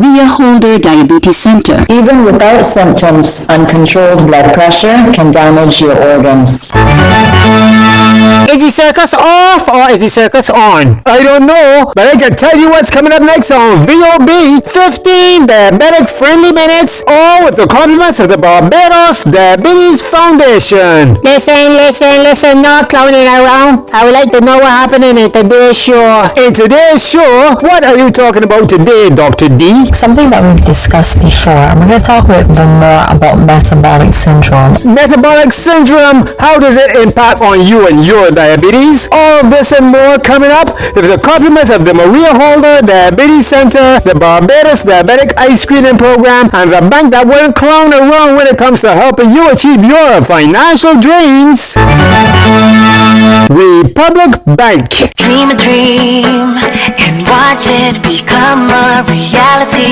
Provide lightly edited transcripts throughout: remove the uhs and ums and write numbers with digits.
Maria Holder Diabetes Center. Even without symptoms, uncontrolled blood pressure can damage your organs. Is the circus off or is the circus on? I don't know, but I can tell you what's coming up next on VOB 15 Diabetic Friendly Minutes, all with the compliments of the Barbados Diabetes Foundation. Listen, not clowning around. I would like to know what happened in today's show. In today's show, what are you talking about today, Dr. D? Something that we've discussed before. I'm going to talk a bit more about metabolic syndrome. Metabolic syndrome, how does it impact on you and your diabetes? All of this and more coming up with the compliments of the Maria Holder Diabetes Center, the Barbados Diabetic Ice Screening Program, and the bank that won't clown around when it comes to helping you achieve your financial dreams, Republic Bank. Dream a dream and watch it become a reality.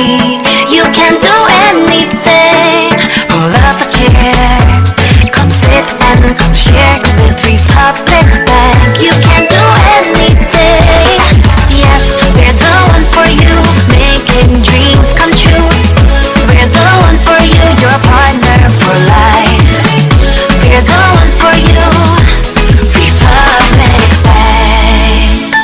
You can do anything. Pull up a chair, come sit and come share with Republic Bank. You can do anything. Yes, we're the one for you, making dreams come true. We're the one for you, your partner for life. We're the one for you, Republic Bank.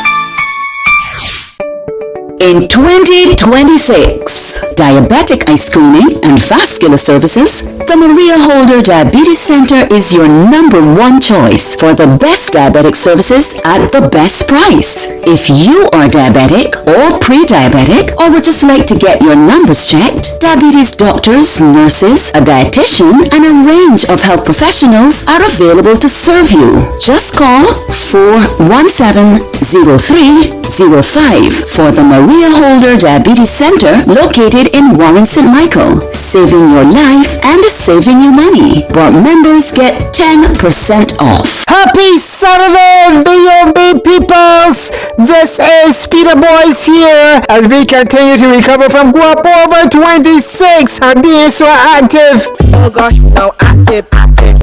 In 2026, diabetic eye screening and vascular services, the Maria Holder Diabetes Center is your number one choice for the best diabetic services at the best price. If you are diabetic or pre-diabetic or would just like to get your numbers checked, diabetes doctors, nurses, a dietitian, and a range of health professionals are available to serve you. Just call 417-0305 for the Maria Holder Diabetes Center located in Warren St. Michael, saving your life and saving you money. But members get 10% off. Happy Saturday, VOB peoples! This is Peter Boyce here as we continue to recover from Guapo over 26 and being so active. Oh gosh, no, active.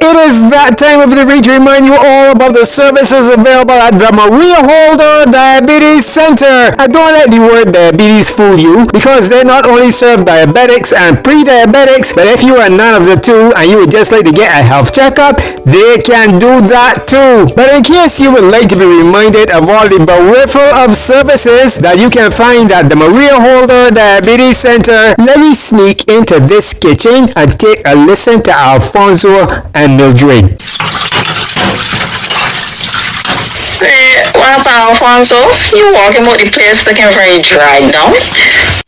It is that time of the week to remind you all about the services available at the Maria Holder Diabetes Center. And don't let the word diabetes fool you, because they not only serve diabetics and pre-diabetics, but if you are none of the two and you would just like to get a health checkup, they can do that too. But in case you would like to be reminded of all the peripheral of services that you can find at the Maria Holder Diabetes Center, let me sneak into this kitchen and take a listen to Alfonso and Mildred. Hey, what about Alfonso? You walking about the place looking very dry now.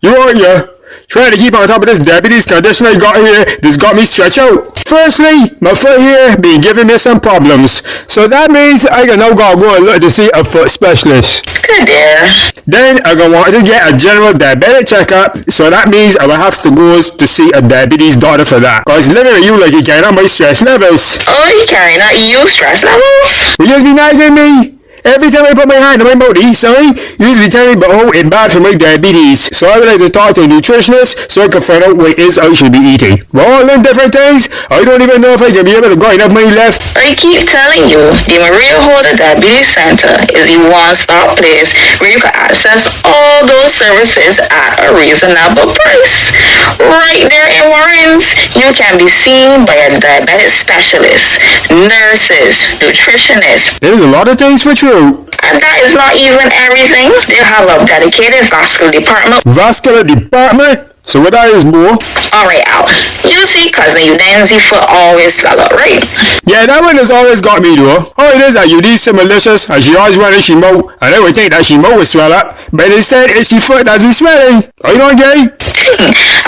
You are, yeah. Trying to keep on top of this diabetes condition I got here, this got me stretched out. Firstly, my foot here been giving me some problems. So that means I can now gotta go and look to see a foot specialist. Good dear. Then I gonna want to get a general diabetic checkup, so that means I will have to go to see a diabetes doctor for that. Cause looking at you like you carrying out my stress levels. Oh, you carrying out you stress levels? You just be nagging me. Every time I put my hand on my body, son, you just be telling me about how it's bad for my diabetes. So I would like to talk to a nutritionist so I can find out what it is I should be eating. But all in different things, I don't even know if I can be able to get enough money left. I keep telling you, the Maria Holder Diabetes Center is the one-stop place where you can access all those services at a reasonable price. Right there in Warrens, you can be seen by a diabetic specialist, nurses, nutritionists. There's a lot of things for true. And that is not even everything. They have a dedicated vascular department. Vascular department? So what that is, more? Alright, Al. You see cousin Udenzi foot always swell up, right? Yeah, that one has always got me though. All it is that Udenzi malicious and she always wanted she mouth. And I would think that she mouth would swell up. But instead it's she foot that's be swelling. Are you not gay?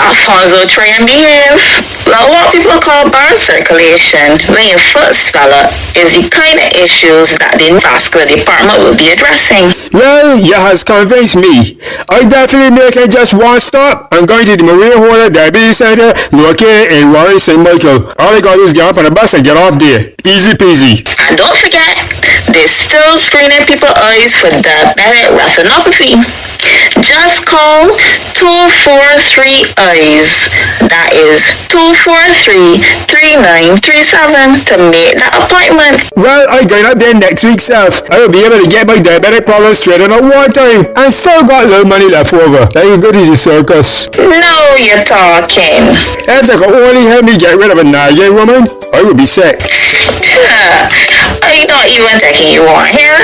Alfonso, try and behave. Now what people call blood circulation when your foot swell up is the kind of issues that the vascular department will be addressing. Well, you has convinced me. I definitely make it just one stop. I'm going to the Maria Holder Diabetes Center located in Warren St. Michael. All I gotta do is get up on the bus and get off there. Easy peasy. And don't forget, they're still screening people's eyes for diabetic retinopathy. Just call 243-EYES. That is 243-3937 to make that appointment. Well, I going up there next week, self. I will be able to get my diabetic problem straight in at one time. And still got a little money left over. That you go to the circus. No, you're talking. If they could only help me get rid of a nagging woman, I would be sick. I not even taking you on here.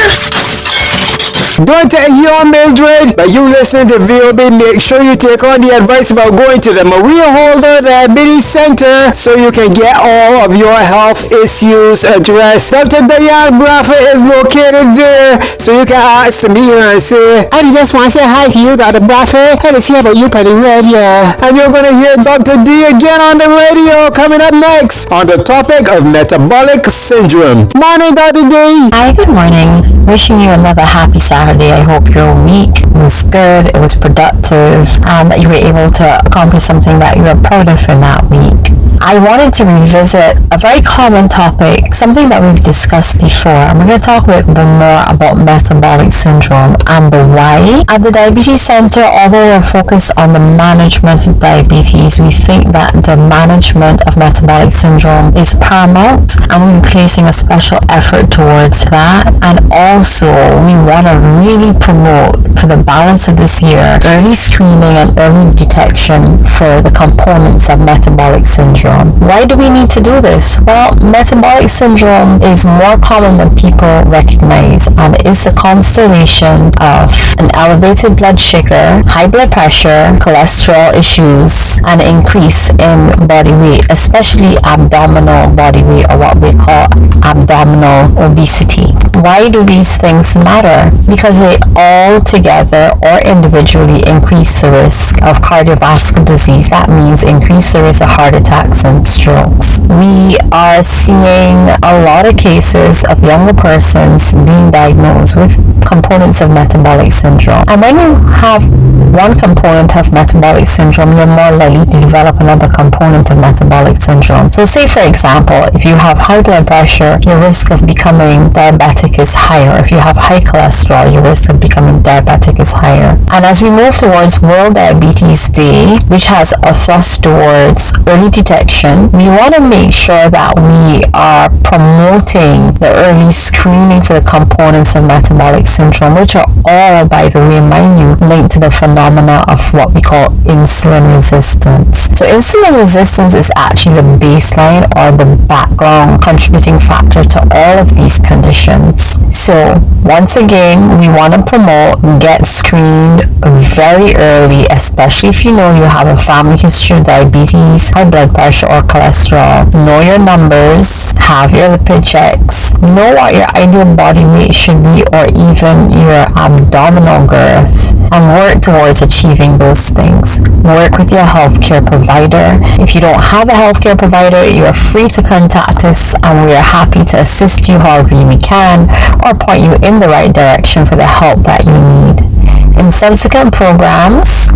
Don't take you on, Mildred. By you listening to VOB, make sure you take on the advice about going to the Maria Holder Diabetes Center so you can get all of your health issues addressed. Dr. Diane Bradford is located there, so you can ask to meet her and say, I just want to say hi to you, Dr. Bradford. Hey, to see about you pretty radio. And you're going to hear Dr. D again on the radio coming up next on the topic of metabolic syndrome. Morning, Dr. D. Hi, good morning. Wishing you another happy Saturday. I hope your week was good, it was productive, and that you were able to accomplish something that you were proud of in that week. I wanted to revisit a very common topic, something that we've discussed before, and we're going to talk a bit more about metabolic syndrome and the why. At the Diabetes Center, although we're focused on the management of diabetes, we think that the management of metabolic syndrome is paramount, and we're placing a special effort towards that. And also, we want to really promote, for the balance of this year, early screening and early detection for the components of metabolic syndrome. Why do we need to do this? Well, metabolic syndrome is more common than people recognize, and is the constellation of an elevated blood sugar, high blood pressure, cholesterol issues, and an increase in body weight, especially abdominal body weight, or what we call abdominal obesity. Why do these things matter? Because they all together or individually increase the risk of cardiovascular disease. That means increase the risk of heart attacks and strokes. We are seeing a lot of cases of younger persons being diagnosed with components of metabolic syndrome. And when you have one component of metabolic syndrome, you're more likely to develop another component of metabolic syndrome. So say, for example, if you have high blood pressure, your risk of becoming diabetic is higher. If you have high cholesterol, your risk of becoming diabetic is higher. And as we move towards World Diabetes Day, which has a thrust towards early detection, we want to make sure that we are promoting the early screening for the components of metabolic syndrome, which are all, by the way, mind you, linked to the phenomena of what we call insulin resistance. So insulin resistance is actually the baseline or the background contributing factor to all of these conditions. So once again, we want to promote get screened very early, especially if you know you have a family history of diabetes, high blood pressure, or cholesterol. Know your numbers, have your lipid checks, know what your ideal body weight should be, or even your abdominal girth, and work towards achieving those things. Work with your healthcare provider. If you don't have a healthcare provider, you are free to contact us, and we are happy to assist you however we can, or point you in the right direction for the help that you need. In subsequent programs,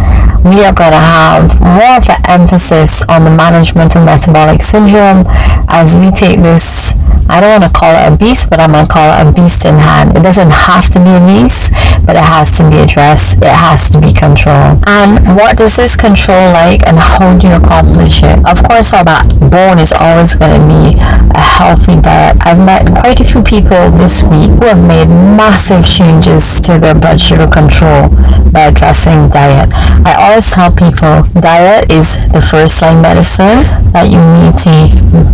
we are going to have more of an emphasis on the management of metabolic syndrome as we take this, I don't want to call it a beast, but I'm going to call it a beast in hand. It doesn't have to be a beast, but it has to be addressed. It has to be controlled. And what does this control like, and how do you accomplish it? Of course, our backbone is always going to be a healthy diet. I've met quite a few people this week who have made massive changes to their blood sugar control by addressing diet. I always tell people diet is the first line medicine that you need to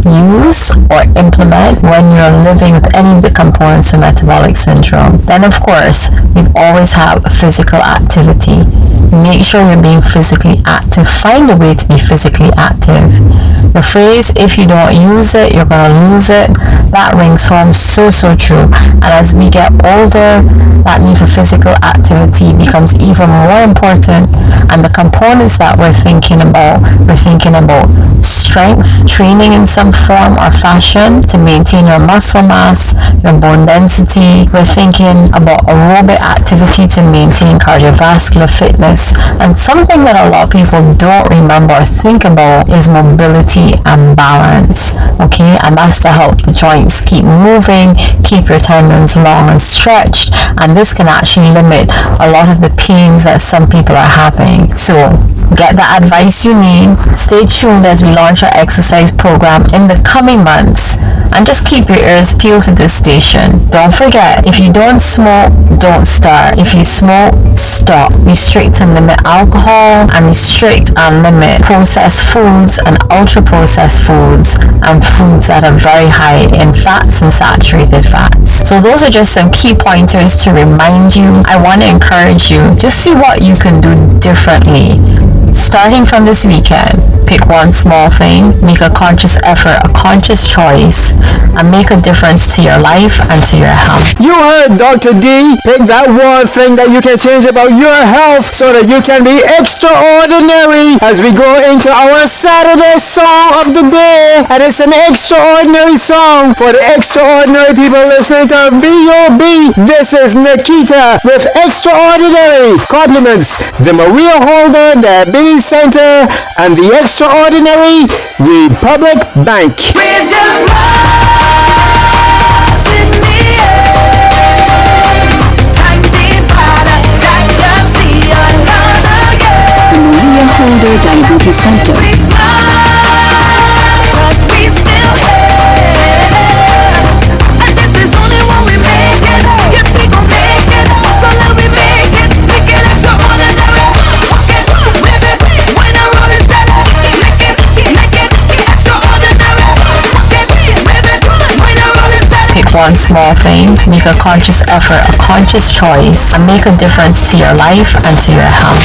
use or implement when you're living with any of the components of metabolic syndrome. Then of course, we always have physical activity. Make sure you're being physically active. Find a way to be physically active. The phrase, if you don't use it, you're going to lose it, that rings home so true. And as we get older, that need for physical activity becomes even more important. And the components that we're thinking about strength training in some form or fashion to maintain your muscle mass, your bone density. We're thinking about aerobic activity to maintain cardiovascular fitness. And something that a lot of people don't remember or think about is mobility and balance. And that's to help the joints keep moving, keep your tendons long and stretched, and and this can actually limit a lot of the pains that some people are having. So get the advice you need. Stay tuned as we launch our exercise program in the coming months, and just keep your ears peeled to this station. Don't forget, if you don't smoke, don't start. If you smoke, stop. Restrict and limit alcohol, and restrict and limit processed foods and ultra processed foods and foods that are very high in fats and saturated fats. So those are just some key pointers to remind you. I want to encourage you, just see what you can do differently. Starting from this weekend, pick one small thing, make a conscious effort, a conscious choice, and make a difference to your life and to your health. You heard Dr. D. Pick that one thing that you can change about your health so that you can be extraordinary as we go into our Saturday song of the day. And it's an extraordinary song for the extraordinary people listening to VOB. This is Nikita with Extraordinary. Compliments the Maria Holder Diabetes Center and the Extraordinary Republic Bank. Maria Holder Diabetes Center. One small thing, make a conscious effort, a conscious choice, and make a difference to your life and to your health.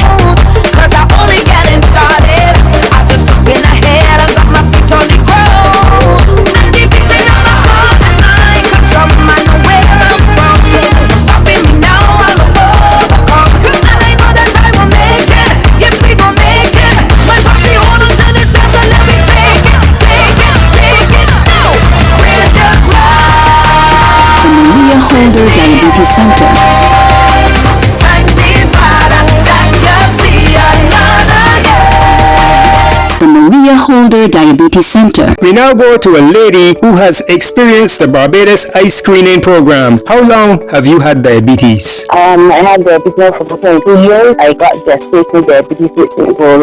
Cause I only getting started. I just been ahead, I got my feet on the ground. And the beating on my heart is like a drum. I know where I'm from. It's stopping me now, I'll overcome. Cause I know that I will make it. Yes, we will make it. My body hold on to the chest, so let me take it. Now, raise your glass. Maria Holder Diabetes Center. The Maria Holder Diabetes Center. We now go to a lady who has experienced the Barbados Eye Screening Program. How long have you had diabetes? I had diabetes now for 22 years. I got gestational diabetes with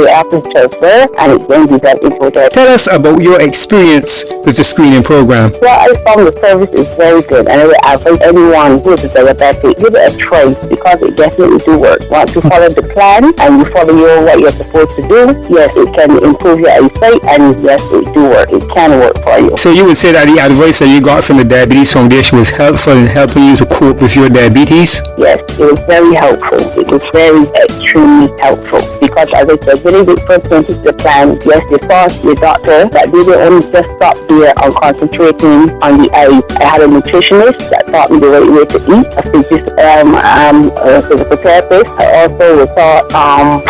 after childbirth, and it's going to be that important. Tell us about your experience with the screening program. Well, I found the service is very good, and I would advise anyone who is diabetic, give it a try because it definitely do work. Once you follow the plan and you follow what you're supposed to do, yes, it can improve your eyesight, and yes, it do work. It can work for you. So you would say that the advice that you got from the Diabetes Foundation was helpful in helping you to cope with your diabetes? Yes, it was very helpful. It was very extremely helpful because, as I said, when they first went into the plan, yes, they saw the doctor that they didn't only just stop there on concentrating on the eyes. I had a nutritionist that taught me the right way to eat. A physical therapist. I also was taught,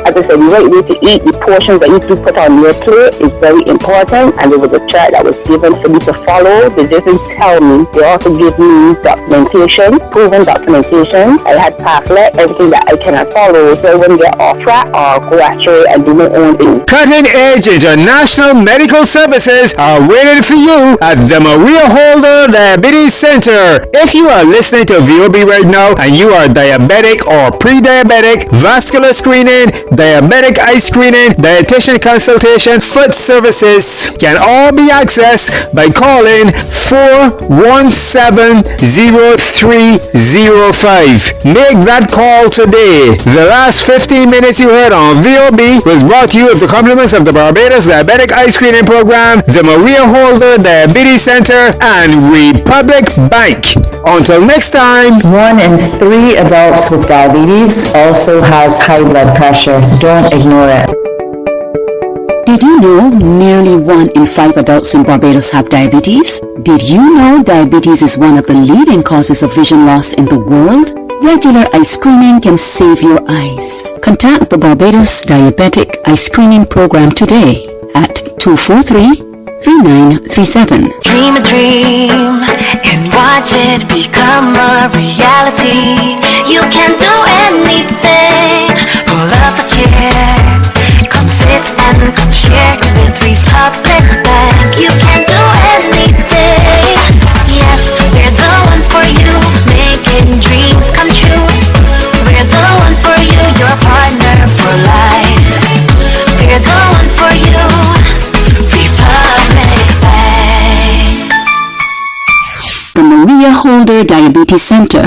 as I said, the right way to eat. The portions that you do put on your plate is very important, and there was a chart that was given for me to follow. They didn't tell me. They also give me documentation, proven documentation. I had pamphlet, everything that I cannot follow, so I wouldn't get off track or go astray and do my own thing. Cutting edge international medical services are waiting for you at the Maria Holder Diabetes Center. If you are listening to VOB right now and you are diabetic or pre-diabetic, vascular screening, diabetic eye screening, dietitian consultation, foot services can all be accessed by calling 417-0305. Make that call today. The last 15 minutes you heard on VOB was brought to you with the compliments of the Barbados Diabetic Eye Screening Program, the Maria Holder Diabetes Center, and Republic Bank. Until next time. 1 in 3 adults with diabetes also has high blood pressure. Don't ignore it. Did you know nearly 1 in 5 adults in Barbados have diabetes? Did you know diabetes is one of the leading causes of vision loss in the world? Regular eye screening can save your eyes. Contact the Barbados Diabetic Eye Screening Program today at 243-3937. Dream a dream and watch it become a reality. You can do anything. Pull up a chair, come sit and come share with Republic Bank. You can do anything. Yes, we're the one for you, making dreams come true. Holder Diabetes Center.